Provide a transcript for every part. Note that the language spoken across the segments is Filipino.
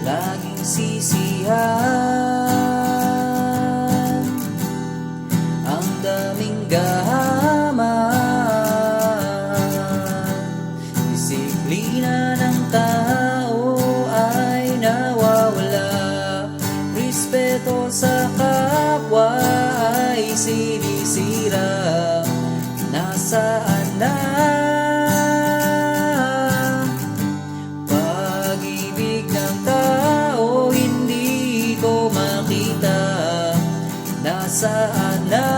laging sisihan. Ang daming gahaman, disiplina ng tao ay nawawala. Respeto sa kapwa ay sinisira. Nasaan na pag-ibig ng tao? Hindi ko makita. Nasaan na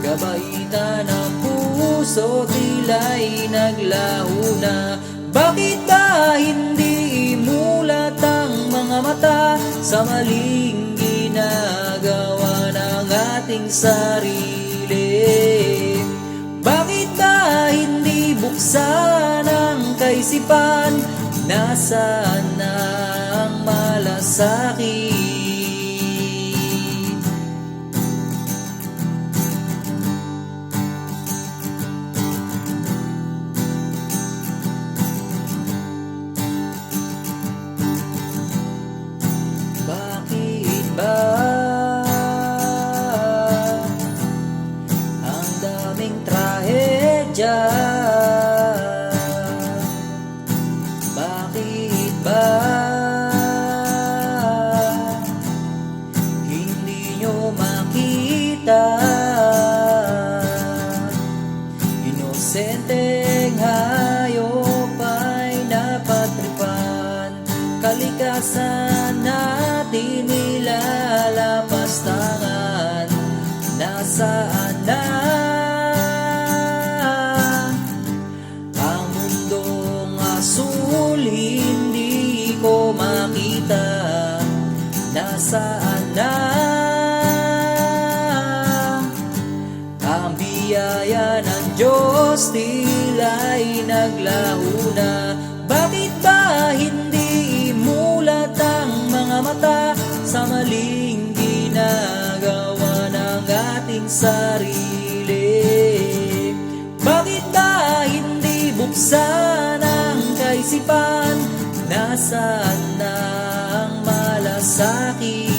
kabaitan ng puso? Tila'y naglaho na. Bakit ba hindi imulat ang mga mata sa maling ginagawa ng ating sarili? Bakit ba hindi buksan ang kaisipan? Nasaan na ang malasakit? Bakit ba ang daming trahedya? Bakit ba hindi nyo makita? Inosenteng hayop ay napatripan. Kalikasan natin nilalapastangan. Nasaan na ang mundong asul? Hindi ko makita. Nasaan na ang biyaya ng Diyos? Tila'y naglaho na. Bakit ba hindi imulat ang mga mata sa maling ginagawa ng ating sarili? Bakit ba hindi buksan ang kaisipan? Nasaan na ang malasakit?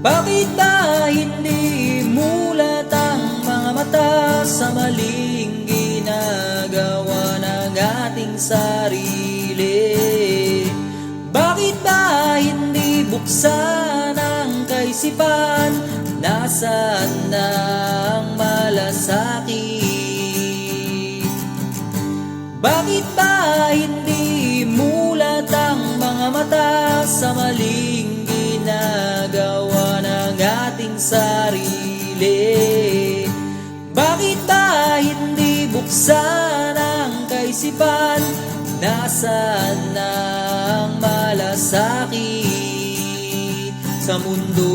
Bakit ba hindi mulat ang mga mata sa maling ginagawa ng ating sarili? Bakit ba hindi buksan ang kaisipan? Nasaan na ang malasakit? Bakit ba hindi mulat ang mga mata sa maling ginagawa ng ating sarili? Bakit ba hindi buksan ang kaisipan? Nasaan na ang malasakit sa mundo?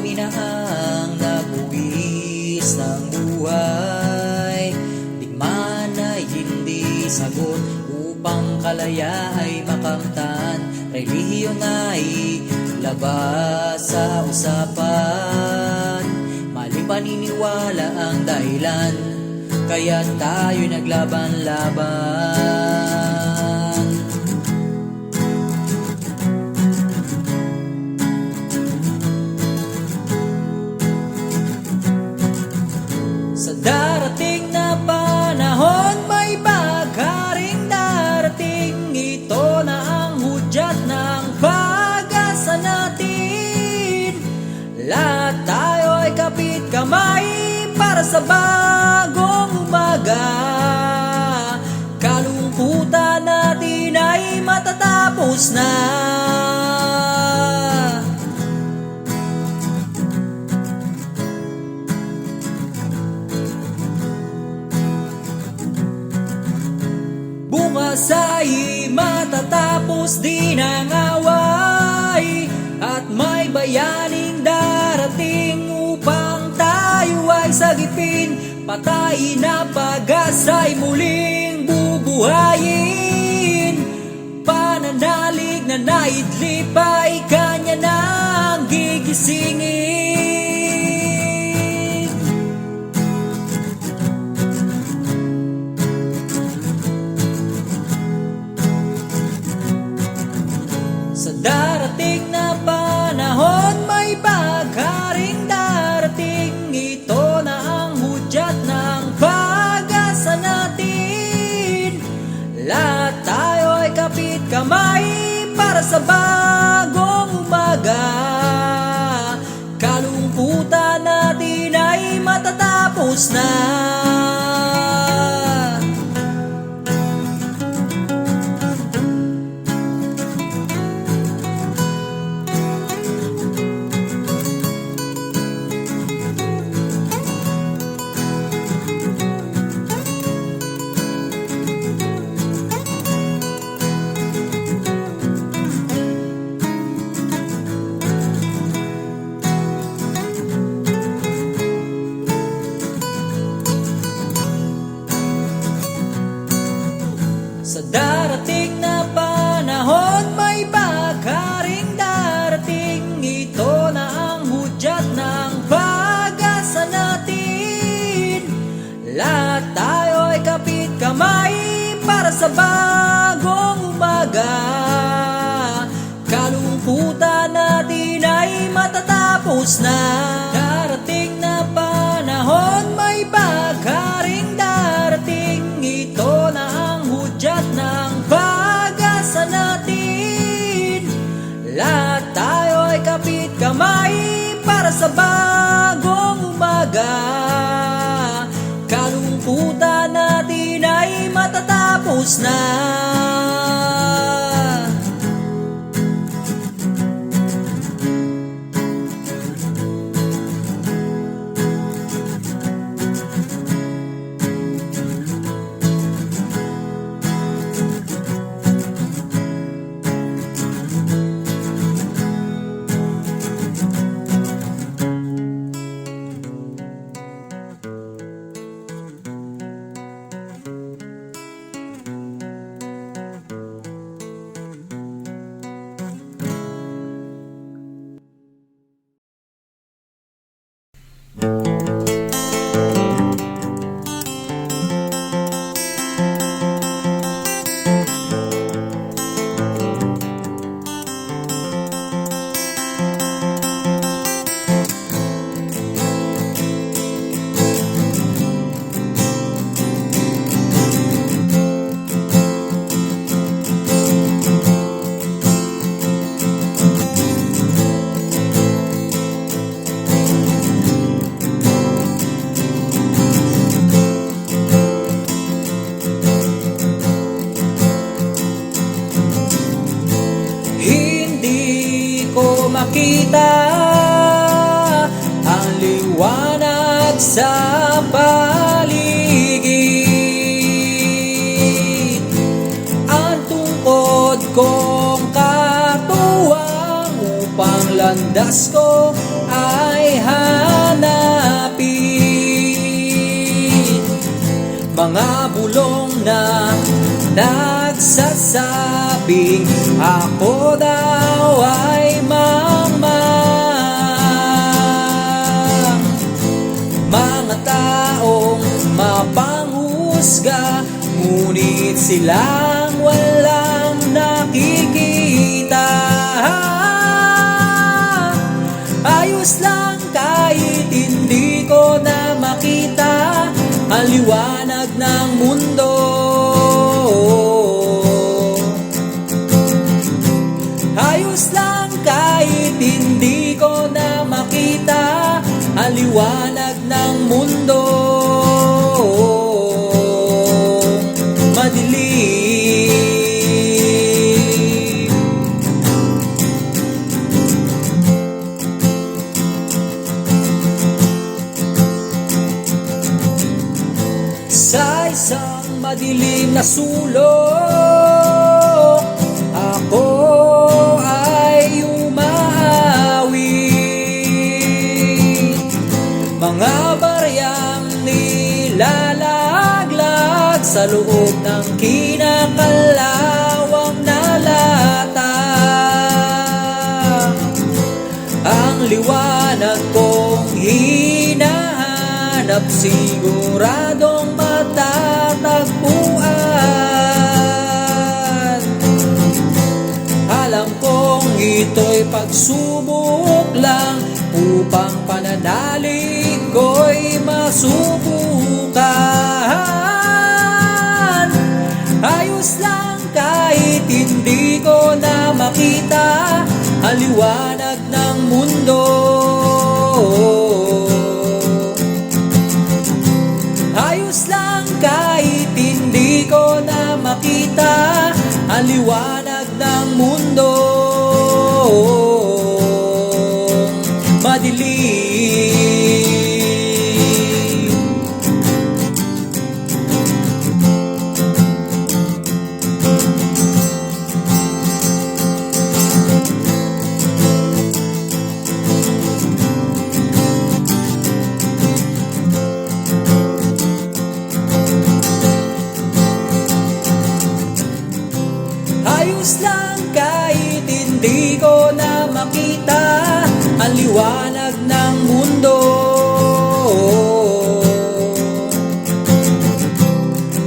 Kami na ang nagbuwis ng buhay, digmaan ay hindi sagot upang kalaya ay makamtan. Relihiyon ay labas sa usapan, mali paniniwala ang dahilan, kaya tayo'y naglaban-laban. Sa darating na panahon, may bagaring darating. Ito na ang hudyat ng pag-asa natin. Lahat tayo ay kapit kamay para sa bagong umaga. Kalungkutan natin ay matatapos na. Bukas ay matatapos din ang away, at may bayaning darating upang tayo ay sagipin. Patay na pag-asa'y muling bubuhayin. Pananalig na naidlip ay kanya nang gigisingin. Sa darating na panahon, may bagaring darating. Ito na ang hudyat ng pag-asa natin. Lahat tayo ay kapit kamay para sa bagong umaga. Kalungkutan natin ay matatapos na. Sa darating na panahon, may bagaring darating. Ito na ang hudyat ng pag-asa natin. Lahat tayo ay kapit kamay para sa bagong umaga. Kalungkutan natin ay matatapos na. Darating na panahon, may bagaring darating. Ito na ang hudyat ng pag-asa natin. Lahat tayo ay kapit kamay para sa bagong umaga. Kalungkutan natin ay matatapos na. makita ang liwanag sa paligid. Ang tungkod kong katuwang upang landas ko ay hanapin. Mga bulong na nagsasabing ako daw ay mangmang. Mga taong mapanghusga, ngunit silang walang nakikita. Ayos lang kahit hindi ko na makita ang liwanag ng mundo. Ayos lang kahit hindi ko na makita ang liwanag ng mundo. Madilim. Sa isang madilim na sulok, ako ay umaawit. Mga baryang nilalaglag sa loob ng kinakalawang nalata. Ang liwanag kong hinahanap, siguradong matatagpuan. Alam kong ito'y pagsubok lang upang pananalig ko'y masubukan. Ayos lang kahit hindi ko na makita ang liwanag ng mundo. Ayos lang kahit hindi ko na makita ang liwanag ng mundo. Madilim. Ayos lang kahit hindi ko na makita ang liwanag ng mundo.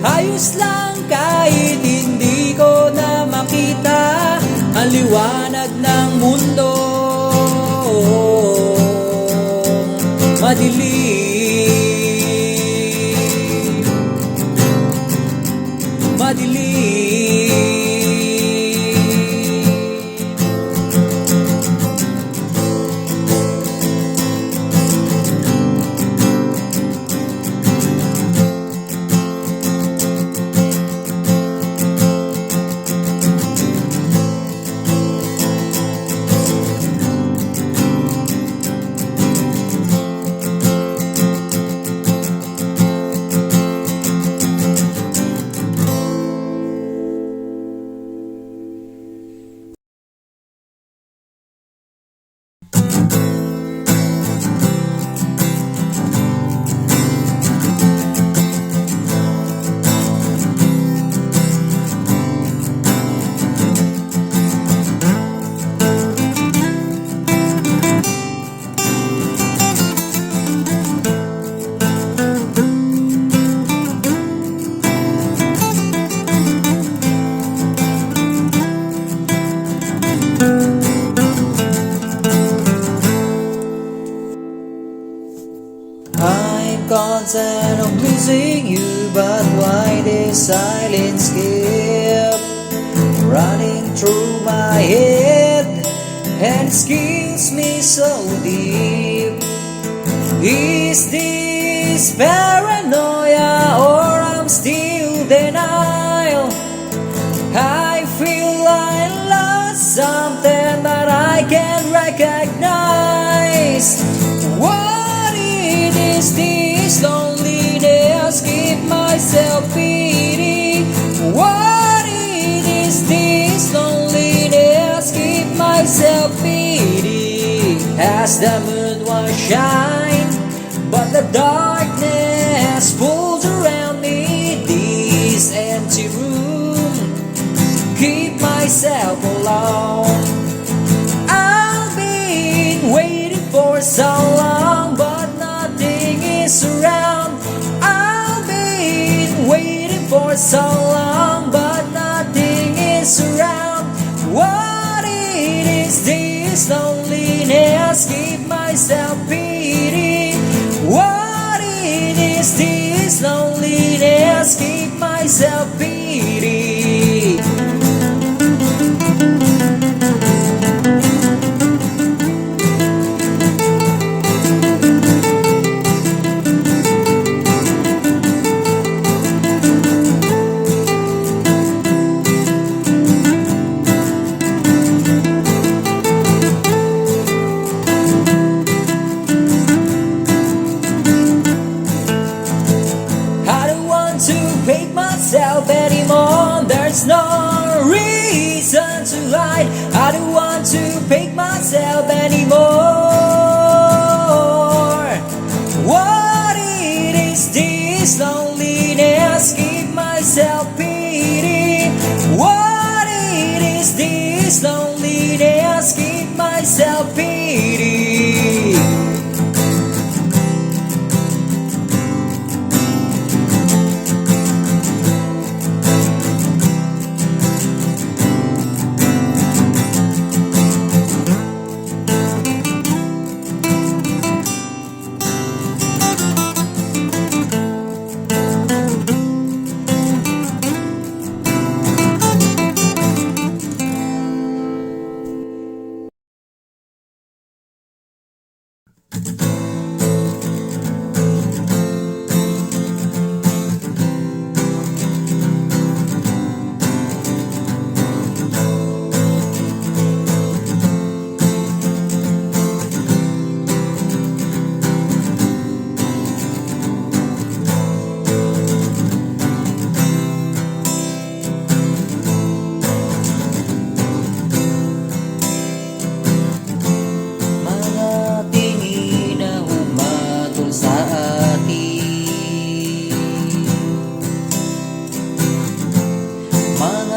Ayos lang kahit hindi ko na makita ang liwanag ng mundo. Madilim. Madilim. Concern of losing you, but why this silence keep running through my head and kills me so deep? Is this paranoia or I'm still denial? I feel I lost something that I can't recognize. What it is this loneliness? Give myself pity. What it is this loneliness? Give myself pity. As the moon was shine, but the darkness pulls around me. This empty room, keep myself alone. I've been waiting for so long, but nothing is around. I've been waiting for so long, but nothing is around. What it is, this loneliness, give myself pity. What it is, this loneliness, give myself pity. Hate myself anymore, there's no reason to hide. I don't want to hate myself anymore. What it is, this loneliness, give myself pity. What it is, this loneliness, give myself pity.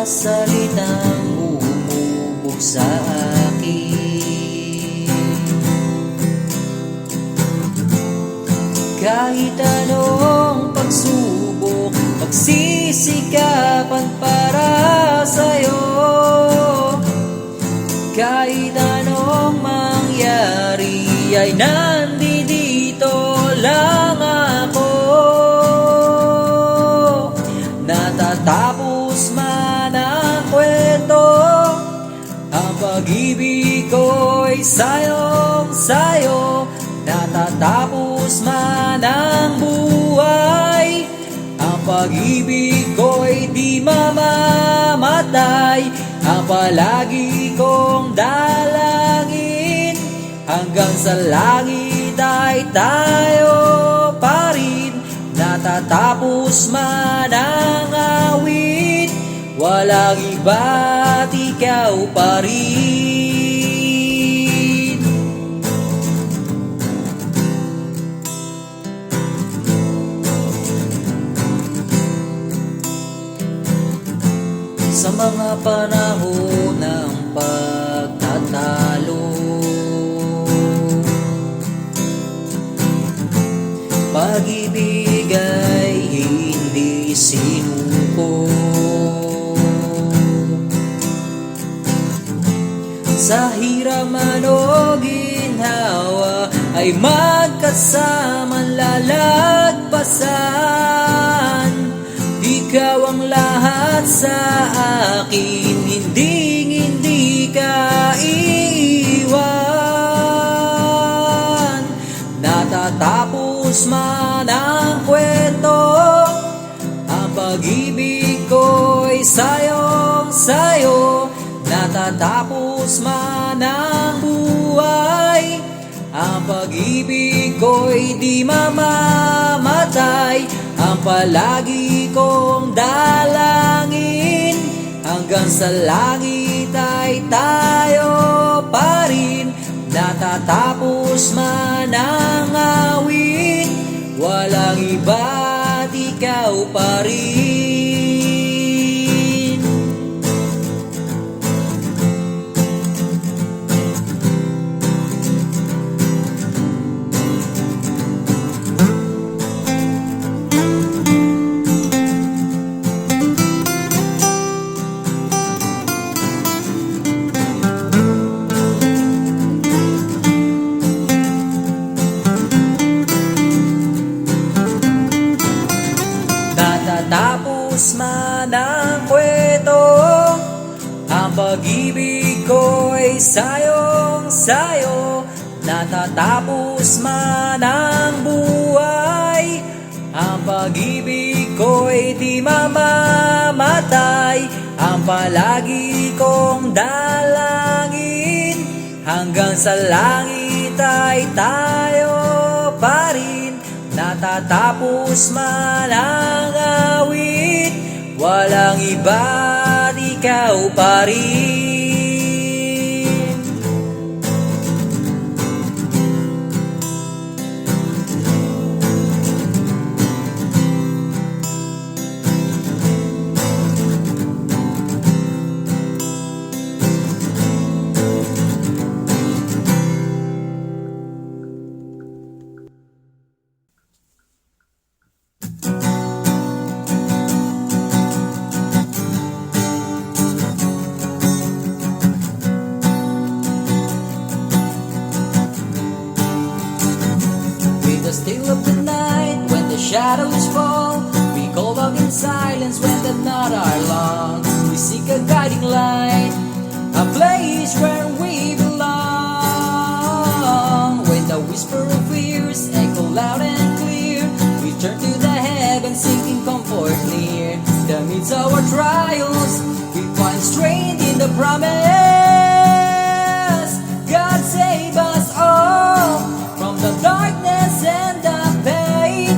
Salitang umubog sa akin. Kahit anong pagsubok, pagsisikapan para sa'yo. Kahit anong mangyari ay nandito lang ako. Natatapos man ang kwento, ang pag-ibig ko'y sayong-sayo. Natatapos man ang buhay, ang pag-ibig ko'y di mamamatay. Ang palagi kong dalangin, hanggang sa langit ay tayo pa rin. Natatapos man ang awit, walang iba't ikaw pa rin. Sa mga panahon ng pagtatalo, pag-ibig ay hindi sinuko. Sa hirap man o ginhawa ay magkasamang lalagpasan. Ikaw ang lahat sa akin, hindi ka iiwan. Natatapos man ang kwento, ang pag-ibig ko'y sayong-sayo. Natatapos man ang buhay, ang pag-ibig ko'y di mamamatay. Ang palagi kong dalangin, hanggang sa langit ay tayo pa rin. Natatapos man ang awit, walang iba't ikaw pa rin. Natatapos man ang kwento, ang pag-ibig ko'y sayong-sayo. Natatapos man ang buhay, ang pag-ibig ko'y di mamamatay. Ang palagi kong dalangin, hanggang sa langit ay tayo pa rin. Natatapos man ang awit, walang iba't ikaw pa rin. The still of the night, when the shadows fall, we call out in silence when the night are long. We seek a guiding light, a place where we belong. When the whisper of fears echo loud and clear, we turn to the heavens seeking comfort near. The midst of our trials, we find strength in the promise. God save us all from the darkness and the pain.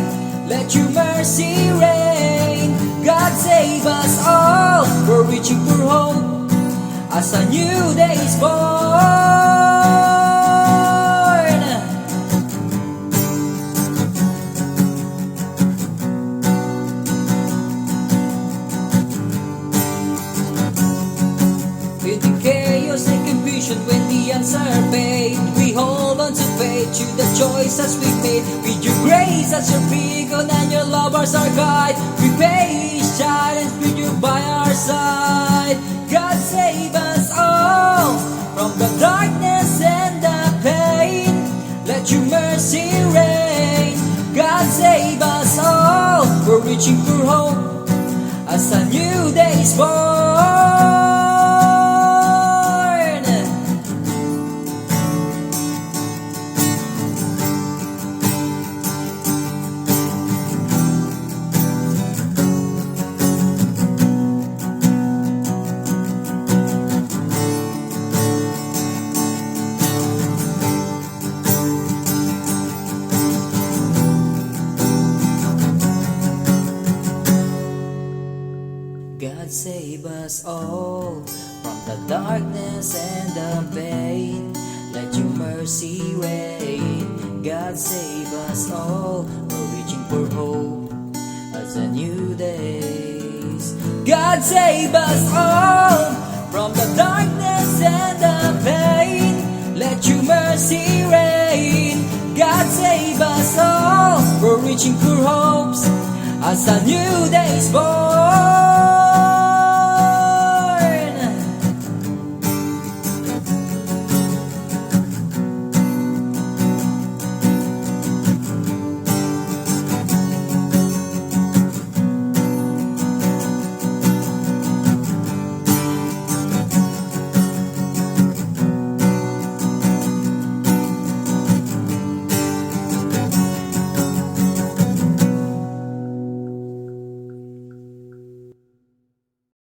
Let your mercy reign. God save us all. We're reaching for hope as a new day is born. In the chaos and confusion, when the answer fade, we hold on to faith to the choices we made. With your grace as your beacon and your love as our guide, we face challenge with you by our side. God save us all from the darkness and the pain. Let your mercy reign. God save us all. We're reaching for hope as a new day is born. God save us all from the darkness and the pain. Let your mercy reign. God save us all. We're reaching for hope as a new days. God save us all from the darkness and the pain. Let your mercy reign. God save us all. We're reaching for hopes as a new day is born.